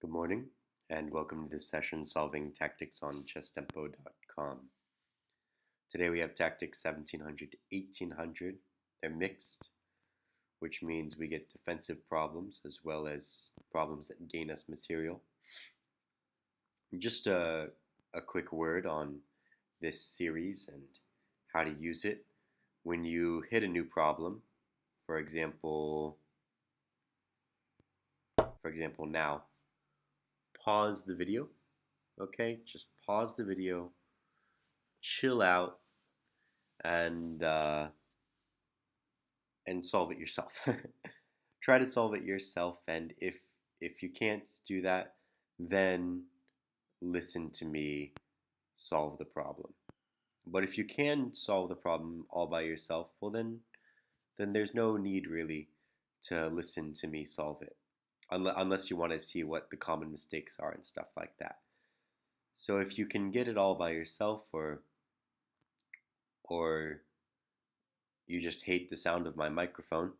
Good morning, and welcome to this session solving tactics on chesstempo.com. Today we have tactics 1700 to 1800. They're mixed, which means we get defensive problems as well as problems that gain us material. Just a quick word on this series and how to use it. When you hit a new problem, for example now, pause the video, okay? Just pause the video, chill out, and solve it yourself. Try to solve it yourself, and if you can't do that, then listen to me solve the problem. But if you can solve the problem all by yourself, well then there's no need really to listen to me solve it, unless you want to see what the common mistakes are and stuff like that. So if you can get it all by yourself, or you just hate the sound of my microphone,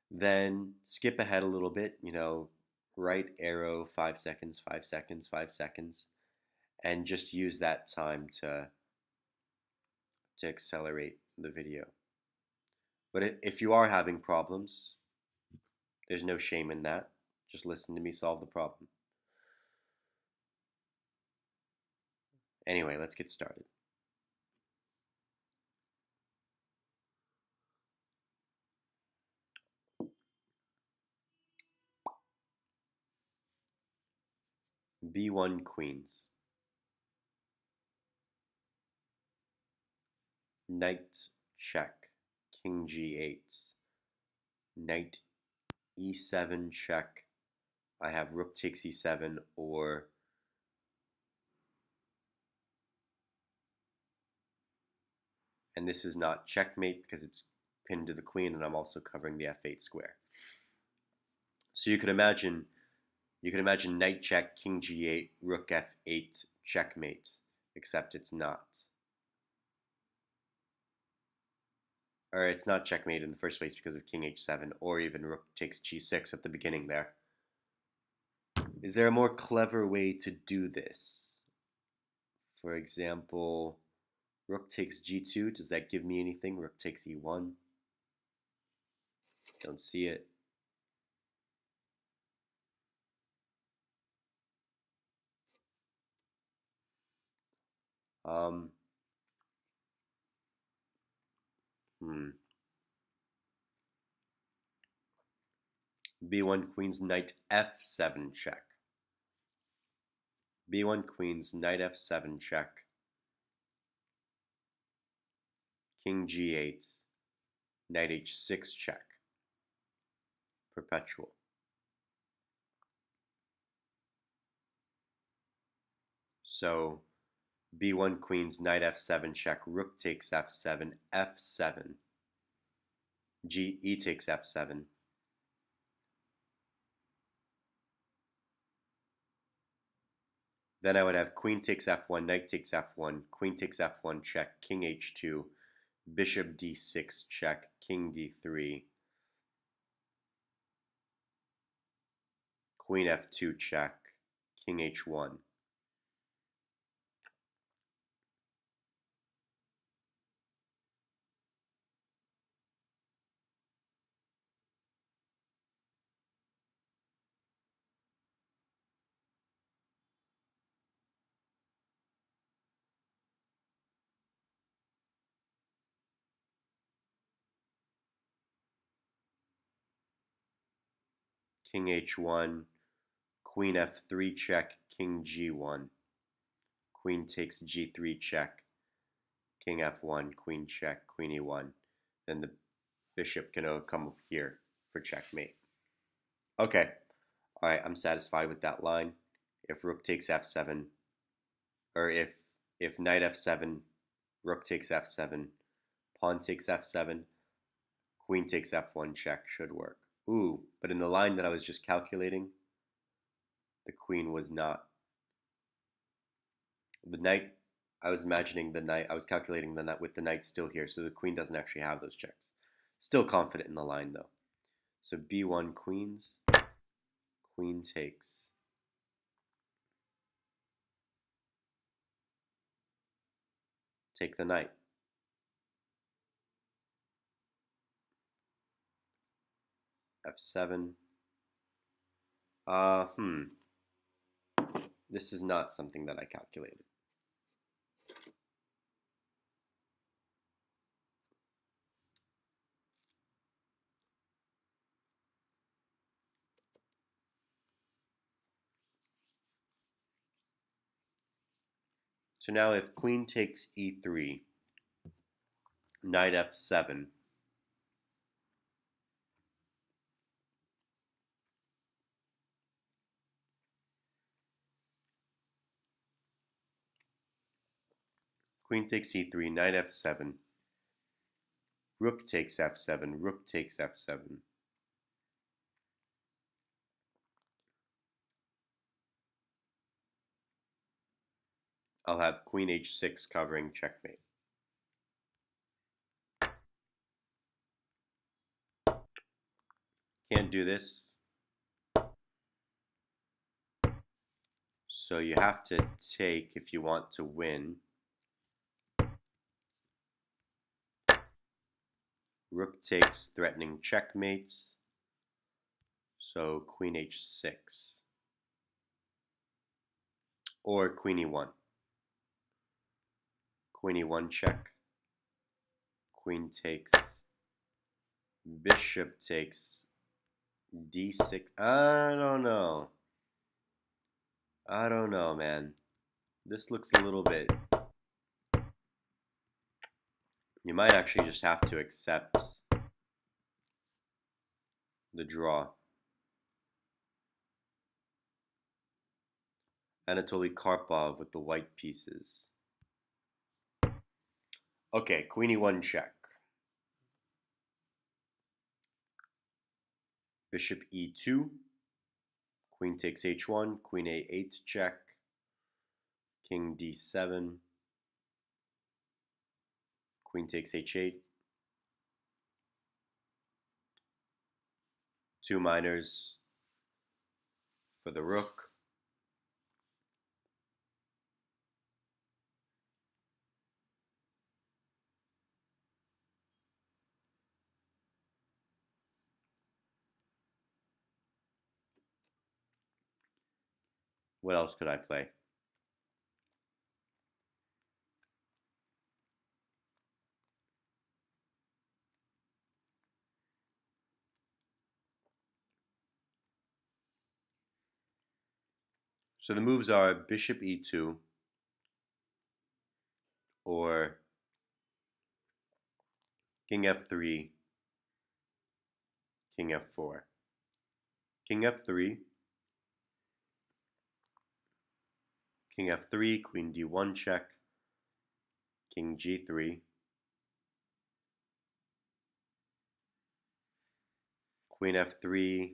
then skip ahead a little bit, right arrow 5 seconds, 5 seconds, 5 seconds, and just use that time to accelerate the video. But if you are having problems, there's no shame in that. Just listen to me solve the problem. Anyway, let's get started. B1 queens. Knight check. King G8. Knight E7 check. I have rook takes E7, and this is not checkmate because it's pinned to the queen, and I'm also covering the F8 square. So you could imagine knight check, king G8, rook F8, checkmate, except it's not. Or it's not checkmate in the first place because of king H7, or even rook takes G6 at the beginning there. Is there a more clever way to do this? For example, rook takes G2. Does that give me anything? Rook takes E1. Don't see it. B1 queens, knight F7 check. B1 queens, knight F7 check. King G8, knight H6 check. Perpetual. So B1 queens, knight F7 check, rook takes F7, F7, E takes F7. Then I would have queen takes F1, knight takes F1, queen takes F1 check, king H2, bishop D6 check, king D3, queen F2 check, king H1. King H1, queen F3 check, king G1, queen takes G3 check, king F1, queen check, queen E1. Then the bishop can come up here for checkmate. Okay, all right, I'm satisfied with that line. If rook takes F7, or if knight F7, rook takes F7, pawn takes F7, queen takes F1 check should work. Ooh, but in the line that I was just calculating, the queen was not. The knight, I was imagining the knight, I was calculating the knight with the knight still here, so the queen doesn't actually have those checks. Still confident in the line though. So B1 queens, queen takes take the knight. F7. This is not something that I calculated. So now if queen takes e3, knight f7, queen takes e3, knight f7, rook takes f7, rook takes f7. I'll have queen h6 covering checkmate. Can't do this. So you have to take if you want to win. Rook takes, threatening checkmate. So queen h6. Or queen e1. Queen e1 check. Queen takes. Bishop takes d6. I don't know. I don't know, man. This looks a little bit... You might actually just have to accept the draw. Anatoly Karpov with the white pieces. Okay, queen e1 check. Bishop e2. Queen takes h1. Queen a8 check. King d7. Queen takes h8. Two minors for the rook. What else could I play? So the moves are bishop e2 or king f3, king f4. King f3, king f3, queen d1 check, king g3, queen f3,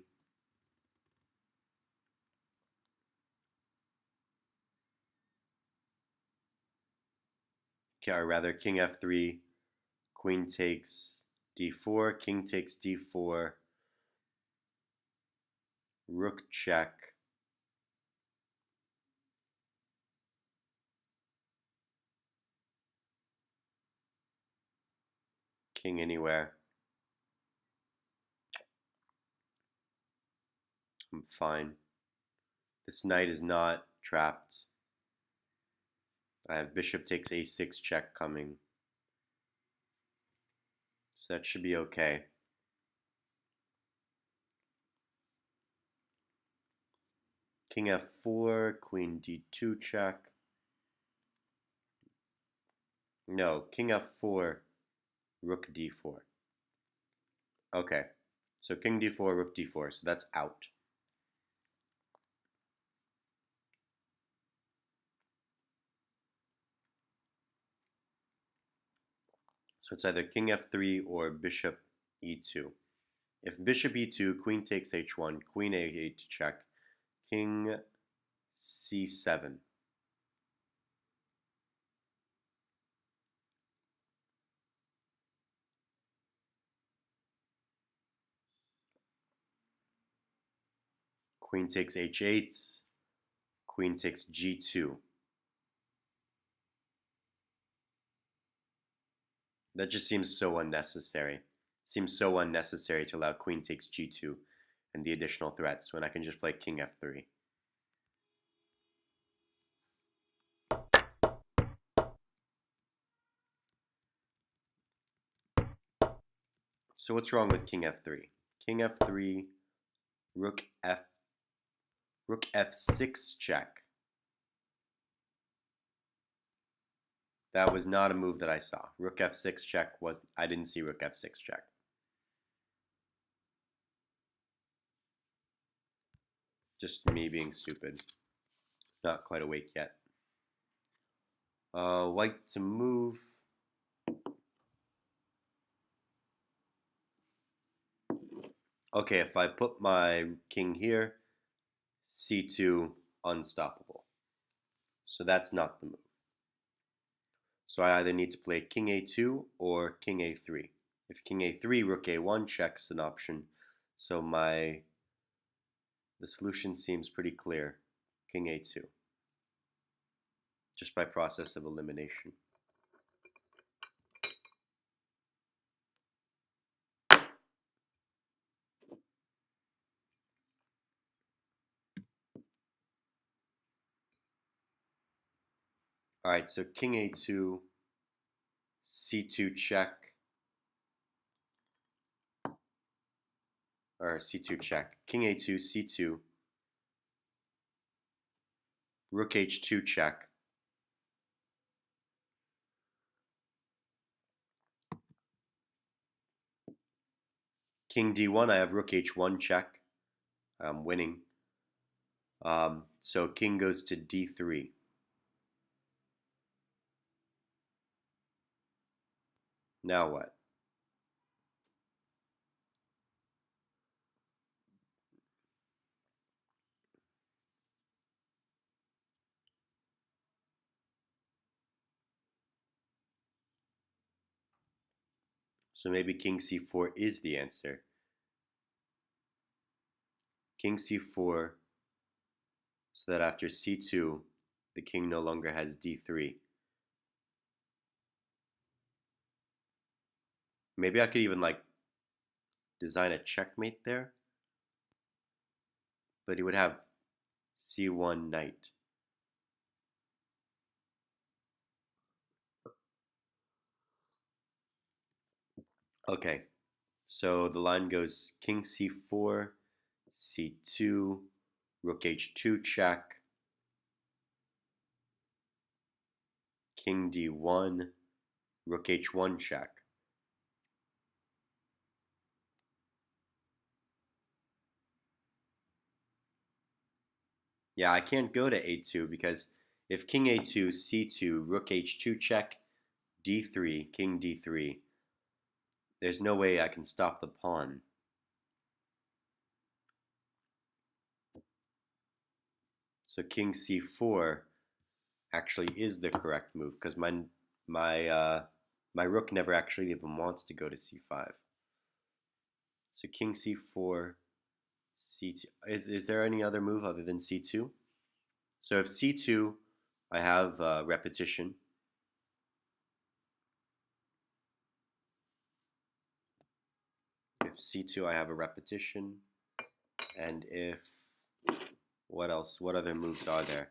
or rather king f3, queen takes d4, king takes d4, rook check, king anywhere. I'm fine. This knight is not trapped. I have bishop takes a6 check coming. So that should be okay. King f4, queen d2 check. No, king f4, rook d4. Okay, so king d4, rook d4, so that's out. So it's either king f3 or bishop e2. If bishop e2, queen takes h1, queen a8 check, king c7. Queen takes h8, queen takes g2. That just seems so unnecessary. Seems so unnecessary to allow queen takes g2 and the additional threats when I can just play king f3. So what's wrong with king f3? King f3, rook f6 check. That was not a move that I saw. Rook f6 check was, I didn't see rook f6 check. Just me being stupid. Not quite awake yet. White to move. Okay, if I put my king here, c2 unstoppable. So that's not the move. So I either need to play king a2 or king a3. If king a3, rook a1 checks an option. So the solution seems pretty clear. King a2. Just by process of elimination. Alright, so king a2, c2 check, or c2 check. King a2, c2, rook h2 check. King d1, I have rook h1 check. I'm winning. So king goes to d3. Now what? So maybe king c4 is the answer. King c4, so that after c2, the king no longer has d3. Maybe I could even like design a checkmate there, but he would have c1 knight. Okay, so the line goes king c4, c2, rook h2 check, king d1, rook h1 check. Yeah, I can't go to a2 because if king a2, c2, rook h2 check, d3, king d3, there's no way I can stop the pawn. So king c4 actually is the correct move because my rook never actually even wants to go to c5. So king c4, c2. Is there any other move other than c2? So if c2, I have repetition. If c2, I have a repetition. And if, what else? What other moves are there?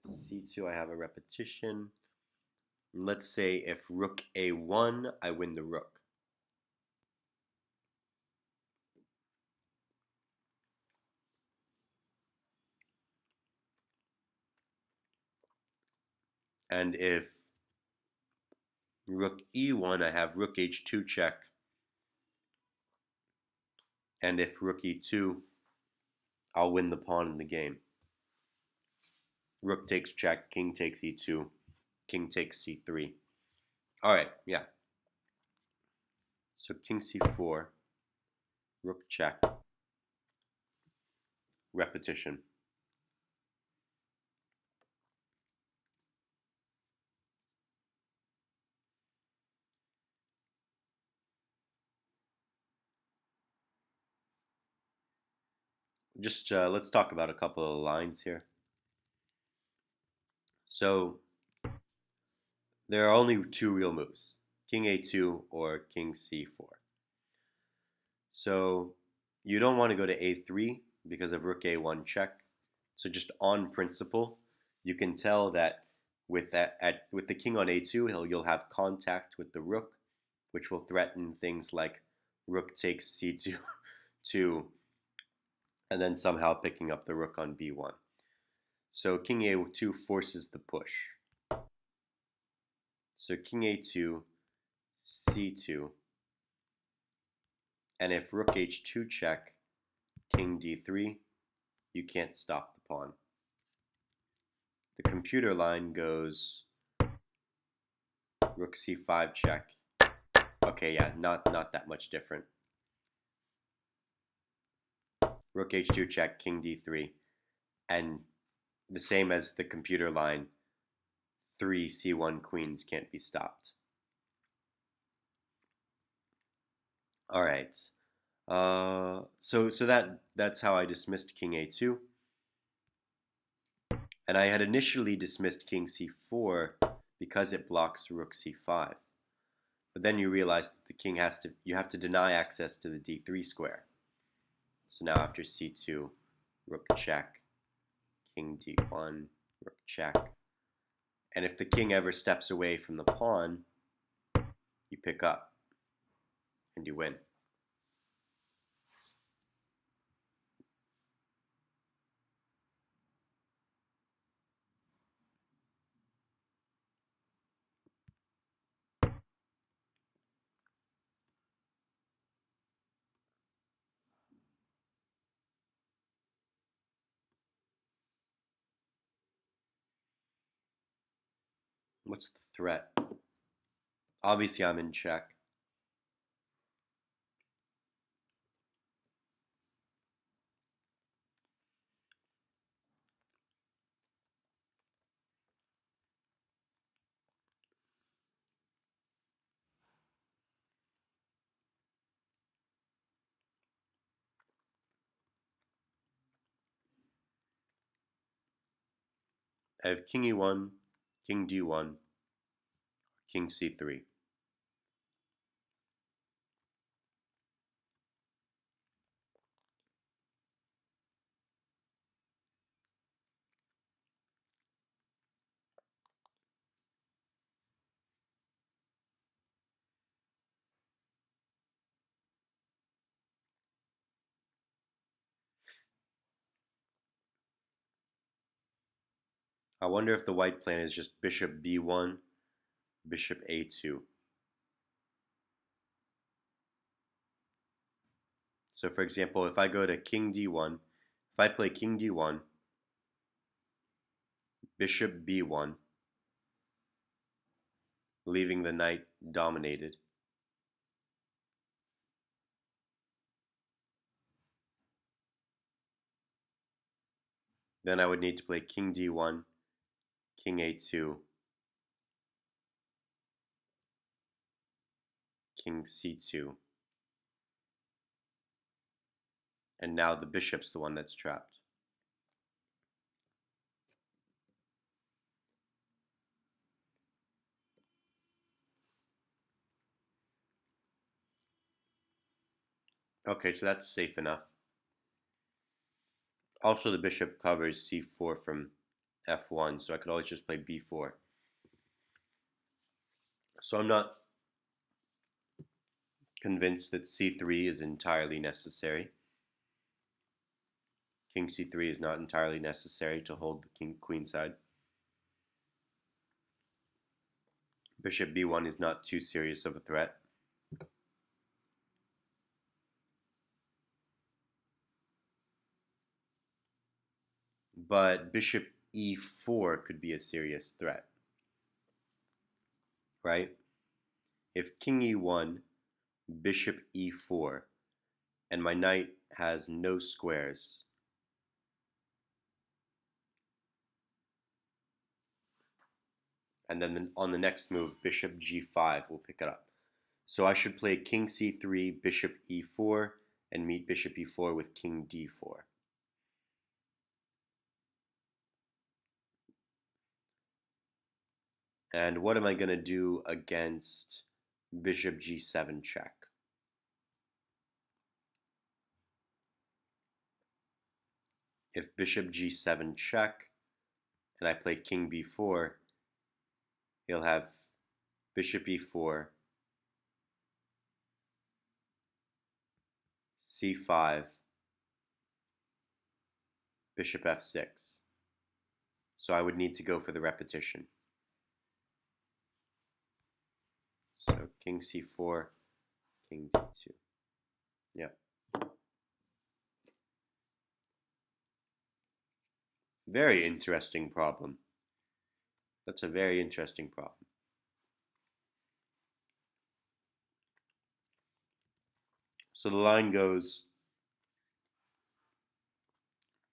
If c2, I have a repetition. Let's say if rook a1, I win the rook. And if rook e1, I have rook h2 check. And if rook e2, I'll win the pawn in the game. Rook takes check, king takes e2, king takes c3. All right, yeah. So king c4, rook check, repetition. Just let's talk about a couple of lines here. So there are only two real moves, king a2 or king c4. So you don't want to go to a3 because of rook a1 check. So just on principle, you can tell that with the king on a2, you'll have contact with the rook, which will threaten things like rook takes c2, 2, and then somehow picking up the rook on b1. So king a2 forces the push. So king a2, c2, and if rook h2 check, king d3, you can't stop the pawn. The computer line goes rook c5 check. Okay, yeah, not that much different. Rook h2 check, king d3, and the same as the computer line, 3 c1 queens can't be stopped. All right. So that's how I dismissed king a2. And I had initially dismissed king c4 because it blocks rook c5. But then you realize that the king you have to deny access to the d3 square. So now after c2, rook check, king d1, rook check. And if the king ever steps away from the pawn, you pick up and you win. What's the threat? Obviously, I'm in check. I have king e1, king d1, king c3. I wonder if the white plan is just bishop b1, bishop a2. So for example, if I go to king d1, if I play king d1, bishop b1, leaving the knight dominated, then I would need to play king d1, king a2, king c2. And now the bishop's the one that's trapped. Okay, so that's safe enough. Also, the bishop covers c4 from f1, so I could always just play b4. So I'm not convinced that c3 is entirely necessary. King c3 is not entirely necessary to hold the king-queen side. Bishop b1 is not too serious of a threat. But bishop e4 could be a serious threat, right? If king e1, bishop e4, and my knight has no squares, and then on the next move, bishop g5 will pick it up. So I should play king c3, bishop e4, and meet bishop e4 with king d4. And what am I going to do against bishop g7 check? If bishop g7 check and I play king b4, he'll have bishop e4, c5, bishop f6. So I would need to go for the repetition. So king c4, king d2. Yep. Very interesting problem. That's a very interesting problem. So the line goes,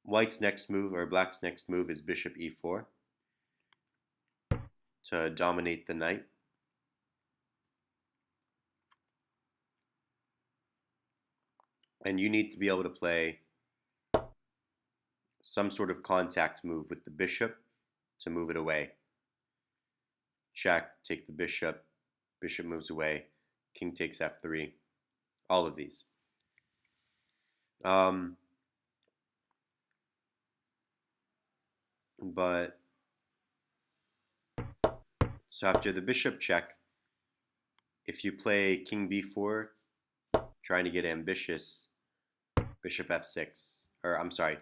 white's next move, or black's next move, is bishop e4 to dominate the knight. And you need to be able to play some sort of contact move with the bishop to move it away. Check, take the bishop, bishop moves away, king takes f3, all of these. But so after the bishop check, if you play king b4, trying to get ambitious, bishop f6, or I'm sorry,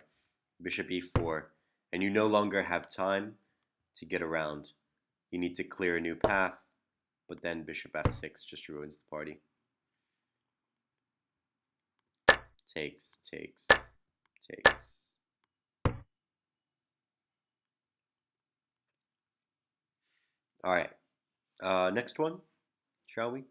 bishop e4, and you no longer have time to get around. You need to clear a new path, but then bishop f6 just ruins the party. Takes, takes, takes. All right, next one, shall we?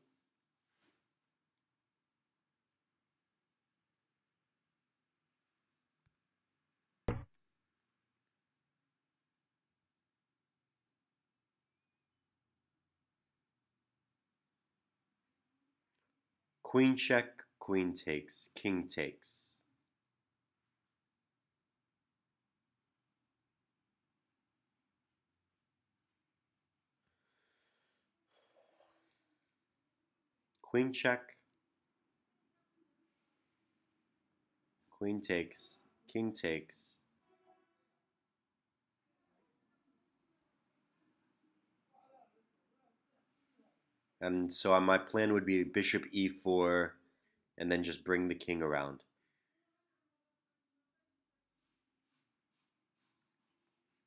Queen check, queen takes, king takes. Queen check, queen takes, king takes. And so my plan would be bishop e4 and then just bring the king around.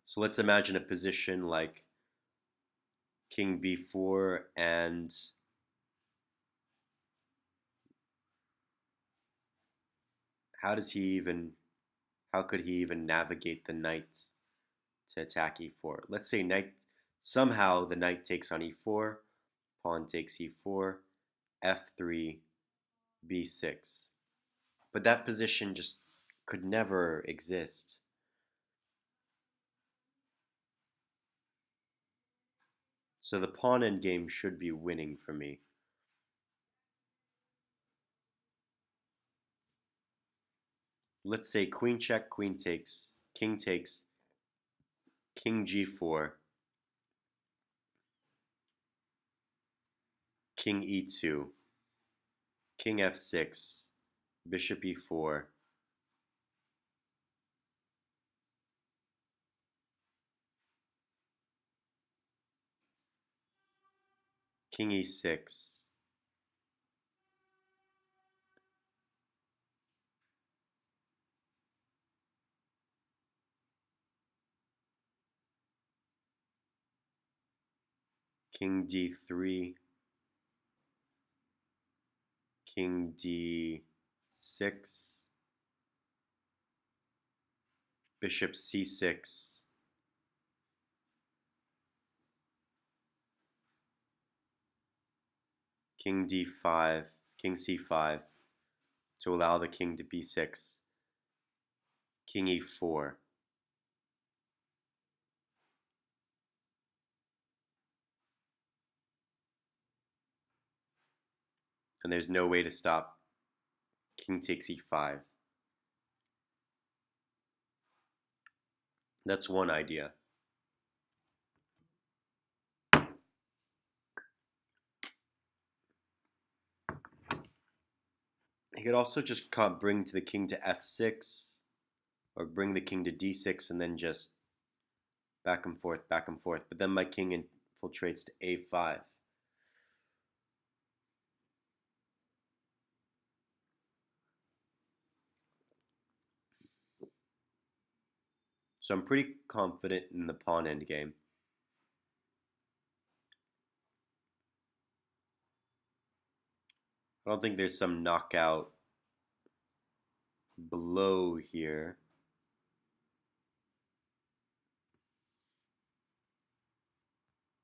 So let's imagine a position like king b4, and how could he even navigate the knight to attack e4? Let's say somehow the knight takes on e4, pawn takes e4, f3, b6. But that position just could never exist. So the pawn endgame should be winning for me. Let's say queen check, queen takes, king g4, king e2, king f6, bishop e4, king e6, king d3, king d6, bishop c6, king d5, king c5 to allow the king to b6, king e4. And there's no way to stop king takes e5. That's one idea. could also just bring to the king to f6, or bring the king to d6 and then just back and forth, back and forth. But then my king infiltrates to a5. So I'm pretty confident in the pawn endgame. I don't think there's some knockout below here.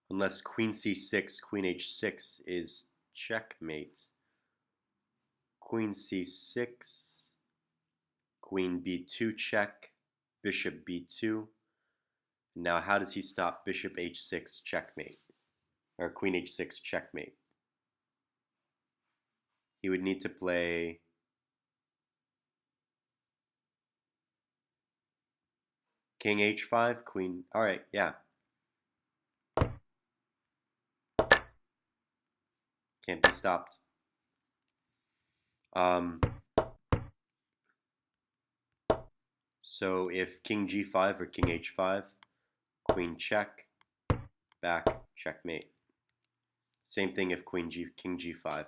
Unless queen c6, queen h6 is checkmate. Queen c6, queen b2 check, bishop b2. Now how does he stop bishop h6 checkmate? Or queen h6 checkmate? He would need to play king h5, queen. All right, yeah. Can't be stopped. So if king g5 or king h5, queen check, back, checkmate. Same thing if king g5.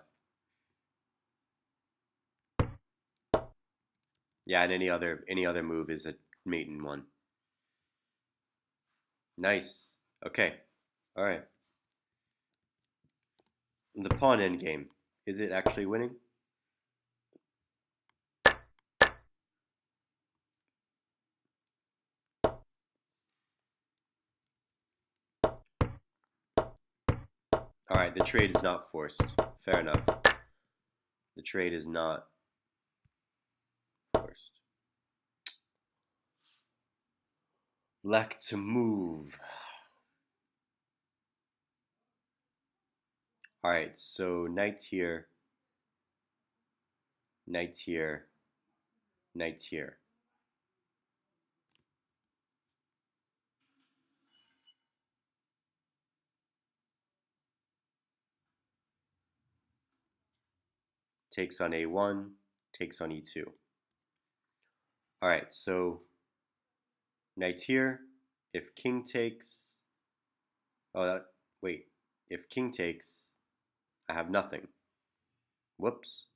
Yeah, and any other move is a mate in one. Nice. Okay. All right. The pawn endgame. Is it actually winning? All right, the trade is not forced. Fair enough. The trade is not forced. Black to move. All right, so knight here, knight here, knight here. Takes on a1, takes on e2. All right, so knight here. If king takes, wait. If king takes, I have nothing. Whoops.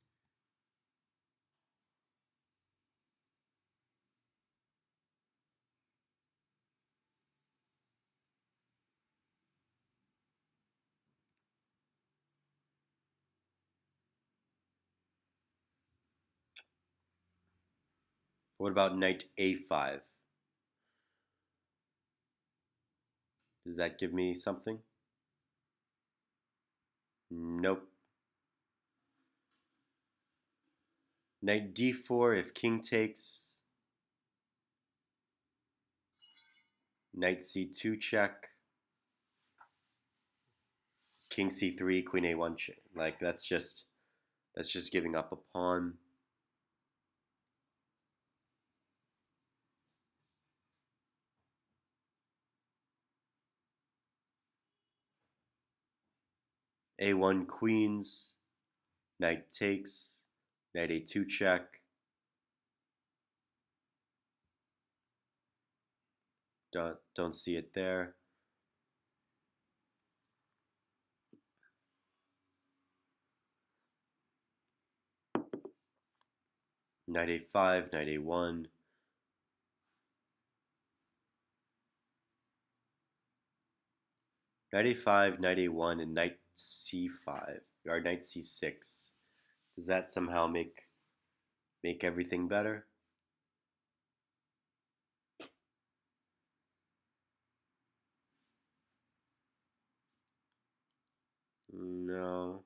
What about knight a5? Does that give me something? Nope. Knight d4 if king takes. Knight c2 check. King c3, queen a1 check. Like that's just giving up a pawn. A1 queens, knight takes, knight a2 check. Don't see it there. Knight a5, knight a1. Knight a5, knight a1, and knight c5, or knight c6. Does that somehow make everything better? No.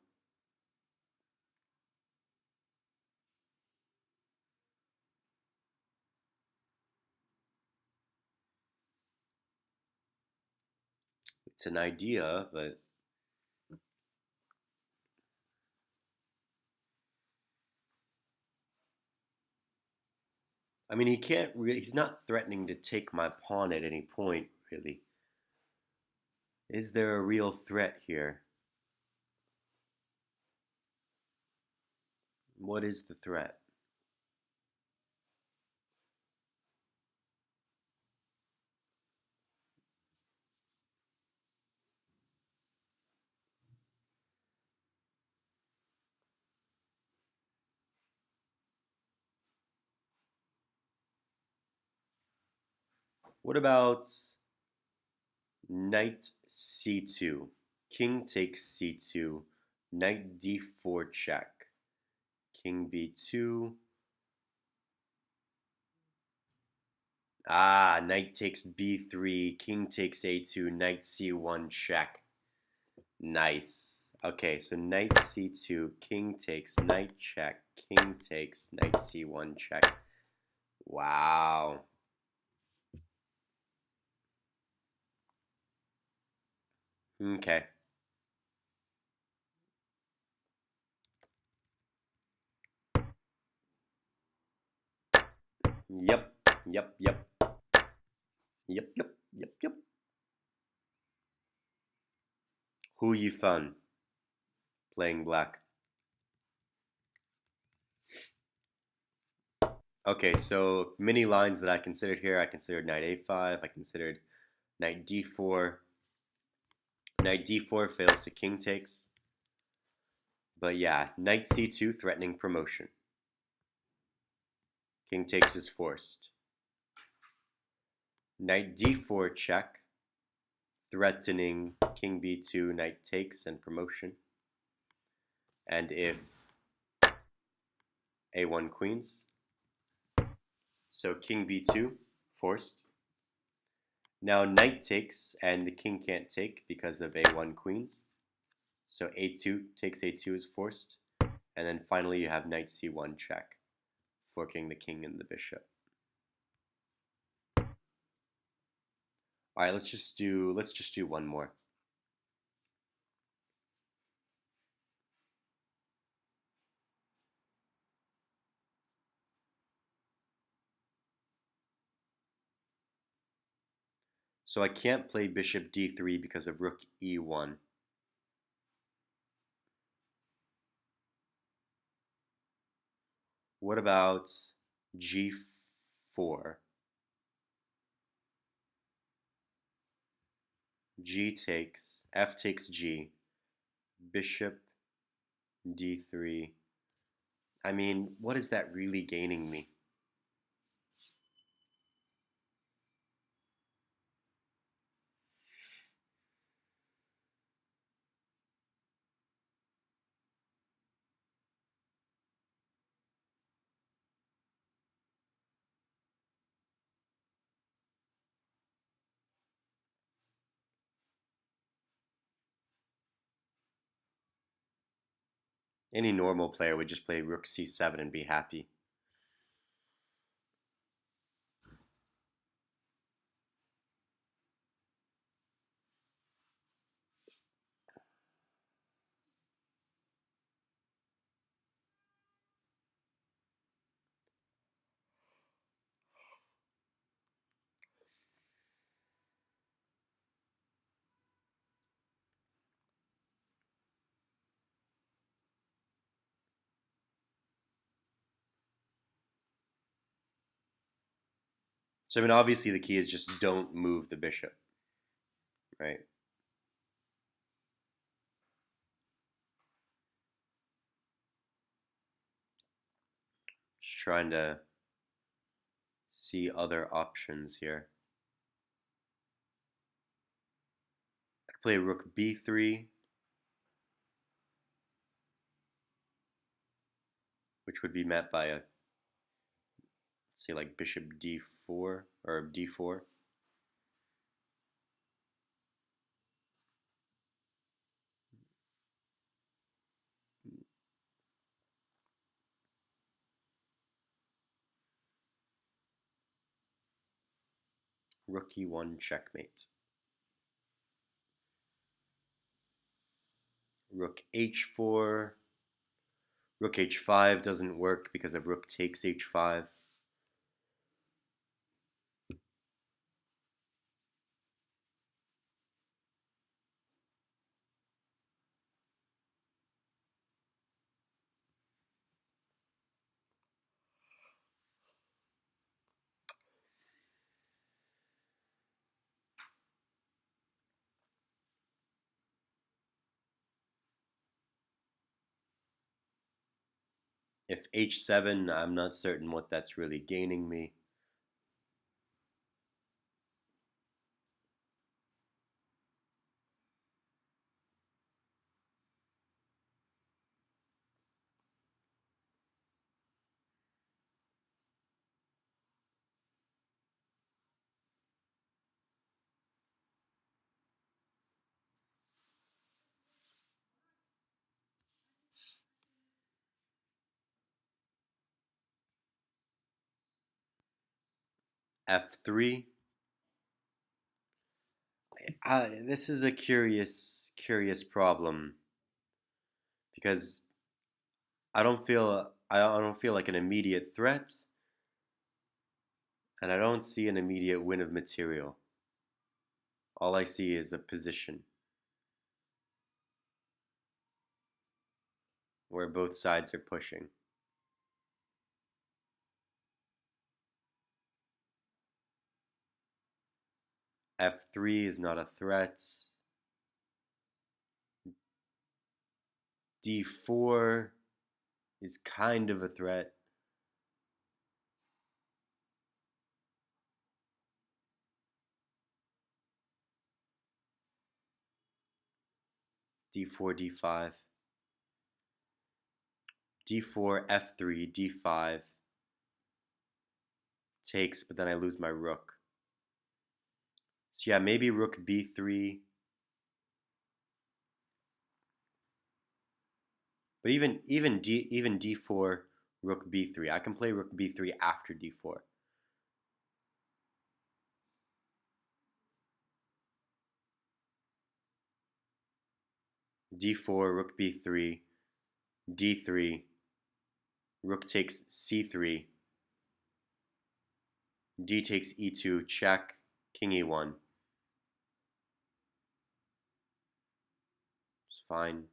It's an idea, but I mean, he's not threatening to take my pawn at any point, really. Is there a real threat here? What is the threat? What about knight c2? King takes c2, knight d4 check, king b2. Ah, knight takes b3, king takes a2, knight c1 check. Nice. Okay, so knight c2, king takes, knight check, king takes, knight c1 check. Wow. Okay. Yep. Yep. Yep. Yep. Yep. Yep. Yep. Hu Yifan playing black. Okay, so many lines that I considered here. I considered knight a5. I considered knight d4. Knight d4 fails to king takes. But yeah, knight c2 threatening promotion. King takes is forced. Knight d4 check, threatening king b2, knight takes and promotion. And if a1 queens, so king b2 forced. Now knight takes and the king can't take because of a1 queens. So a2 takes a2 is forced. And then finally you have knight c1 check, forking the king and the bishop. All right, let's just do one more. So I can't play bishop d3 because of rook e1. What about g4? G takes, f takes g, bishop d3. I mean, what is that really gaining me? Any normal player would just play rook c7 and be happy. So I mean, obviously the key is just don't move the bishop, right? Just trying to see other options here. I could play rook b3, which would be met by a, say, like bishop d4 or d4. Rook e1 checkmate. Rook h4. Rook h5 doesn't work because of rook takes h5. If h7, I'm not certain what that's really gaining me. f3. This is a curious problem because I don't feel like an immediate threat, and I don't see an immediate win of material. All I see is a position where both sides are pushing. f3 is not a threat. d4 is kind of a threat. d4, d5, d4, f3, d5 takes, but then I lose my rook. So yeah, maybe rook b3. But even d4, rook b3. I can play rook b3 after d4. d4, rook b3, d3, rook takes c3, d takes e2, check, king e1. It's fine.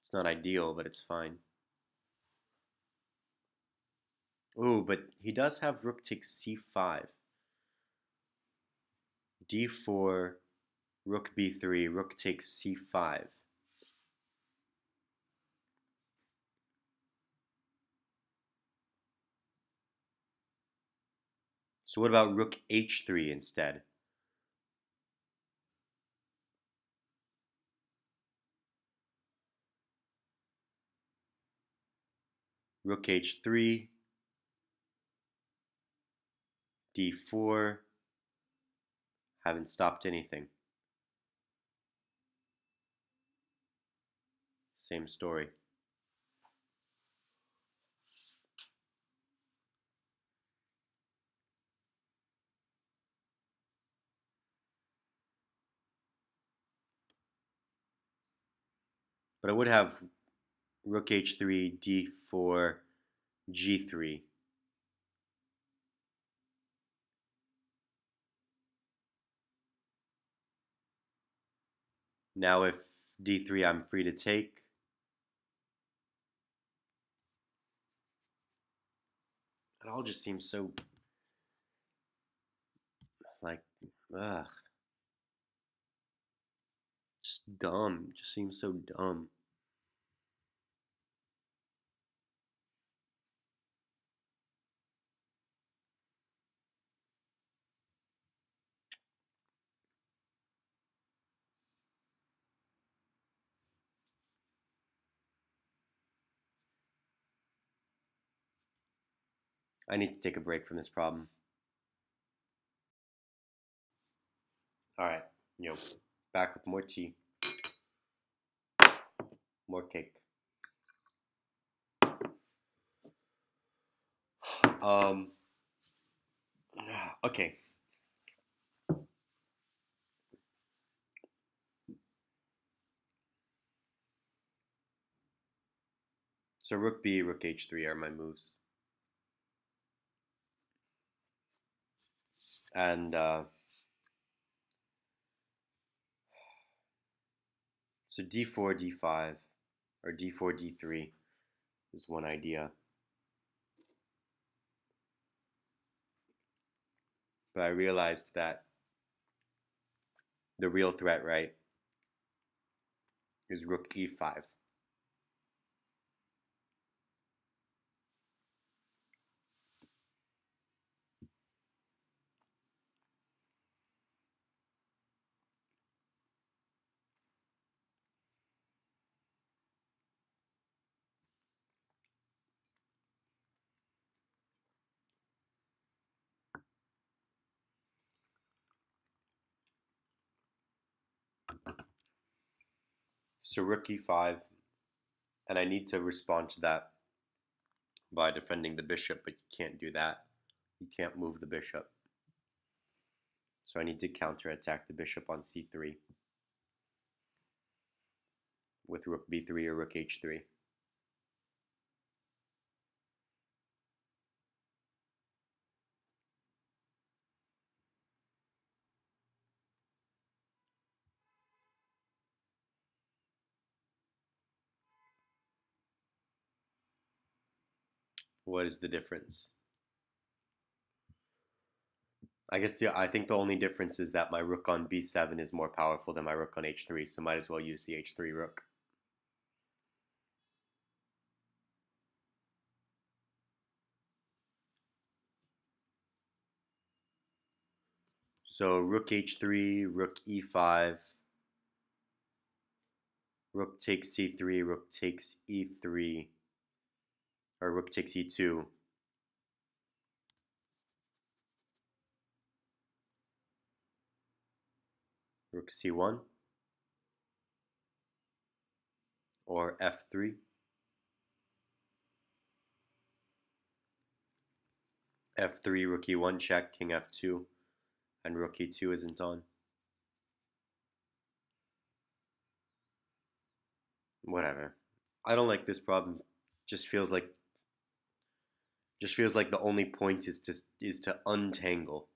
It's not ideal, but it's fine. Ooh, but he does have rook takes c5. d4, rook b3, rook takes c5. So what about rook h3 instead? Rook h3, d4, haven't stopped anything. Same story. But I would have rook h3, d4, g3. Now if d3 I'm free to take. It all just seems so like ugh. Just dumb. It just seems so dumb. I need to take a break from this problem. Alright, back with more tea, more cake. Um okay. So rook b, rook h3 are my moves. And so d4, d5, or d4, d3 is one idea. But I realized that the real threat, right, is rook e5. So rook e5, and I need to respond to that by defending the bishop, but you can't do that. You can't move the bishop. So I need to counterattack the bishop on c3 with rook b3 or rook h3. What is the difference? I think the only difference is that my rook on b7 is more powerful than my rook on h3, so might as well use the h3 rook. So rook h3, rook e5, rook takes c3, rook takes e3, or rook takes e2. Rook c1 or f3. f3, rook e1 check, king f2, and rook e2 isn't on. Whatever. I don't like this problem. Just feels like the only point is to untangle.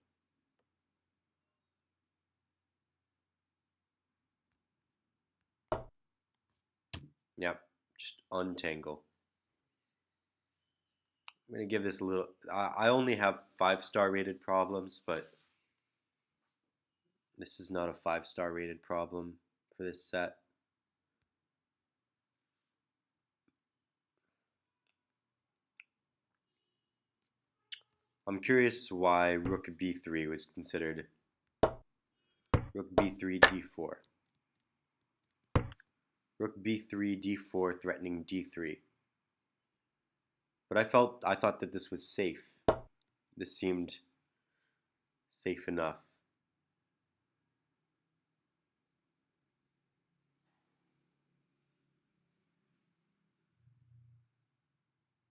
Yep, just untangle. I'm gonna give this a little. I only have 5-star rated problems, but this is not a 5-star rated problem for this set. I'm curious why rook b3 was considered rook b3 d4. Rook b3 d4 threatening d3. But I thought that this was safe. This seemed safe enough.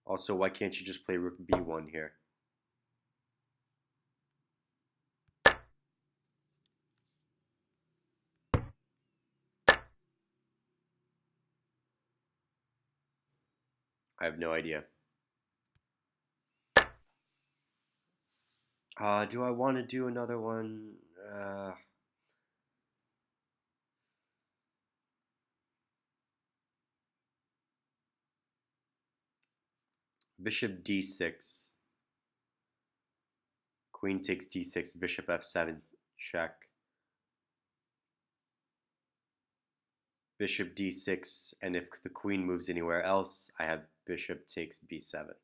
Also, why can't you just play rook b1 here? I have no idea. Do I want to do another one? Bishop d6. Queen takes d6, bishop f7, check. Bishop d6, and if the queen moves anywhere else, I have bishop takes b7.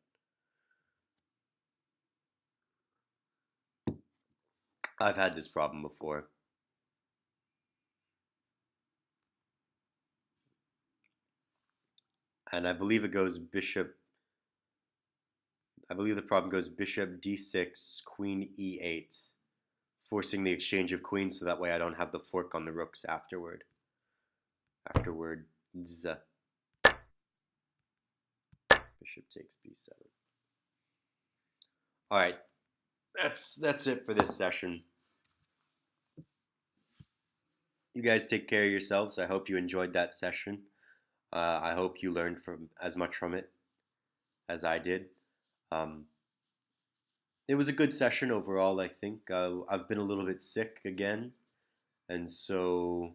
I've had this problem before. And I believe the problem goes bishop d6, queen e8, forcing the exchange of queens so that way I don't have the fork on the rooks afterwards. Bishop takes b7. All right, that's it for this session. You guys take care of yourselves. I hope you enjoyed that session. I hope you learned as much from it as I did. It was a good session overall, I think. I've been a little bit sick again, and so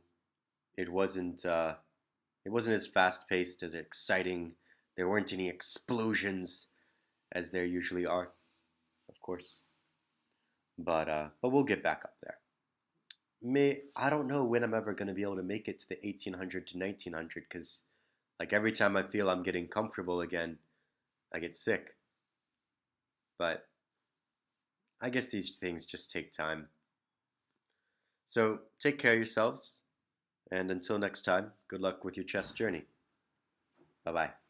it wasn't as fast paced, as exciting. There weren't any explosions as there usually are, of course. But we'll get back up there. I don't know when I'm ever going to be able to make it to the 1800 to 1900 because like every time I feel I'm getting comfortable again, I get sick. But I guess these things just take time. So take care of yourselves, and until next time, good luck with your chess journey. Bye bye.